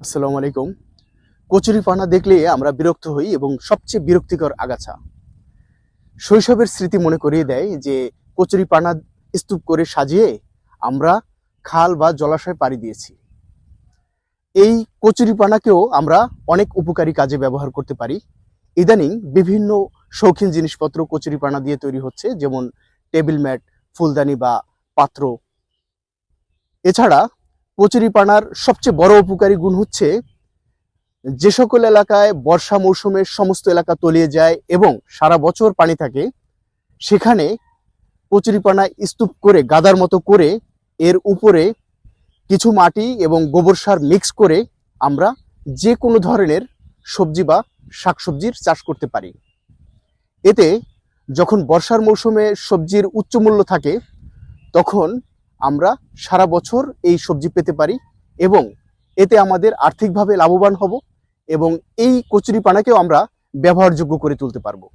আসসালামু আলাইকুম। কচুরিপানা দেখলে আমরা বিরক্ত হই এবং সবচেয়ে বিরক্তিকর আগাছা শৈশবের স্মৃতি মনে করিয়ে দেয় যে কচুরিপানা স্তূপ করে সাজিয়ে আমরা খাল বা জলাশয় পাড়ি দিয়েছি। এই কচুরিপানাকেও আমরা অনেক উপকারী কাজে ব্যবহার করতে পারি। ইদানিং বিভিন্ন শৌখিন জিনিসপত্র কচুরিপানা দিয়ে তৈরি হচ্ছে, যেমন টেবিল ম্যাট, ফুলদানি বা পাত্র। এছাড়া কচুরিপানার সবচেয়ে বড় উপকারী গুণ হচ্ছে, যে সকল এলাকায় বর্ষা মৌসুমে সমস্ত এলাকা তলিয়ে যায় এবং সারা বছর পানি থাকে, সেখানে কচুরিপানা স্তূপ করে গাদার মতো করে এর উপরে কিছু মাটি এবং গোবর সার মিক্স করে আমরা যে কোনো ধরনের সবজি বা শাকসবজির চাষ করতে পারি। এতে যখন বর্ষার মৌসুমে সবজির উচ্চ মূল্য থাকে, তখন আমরা সারা বছর এই সবজি পেতে পারি এবং এতে আমাদের আর্থিকভাবে লাভবান হব এবং এই কচুরিপানাকেও আমরা ব্যবহারযোগ্য করে তুলতে পারবো।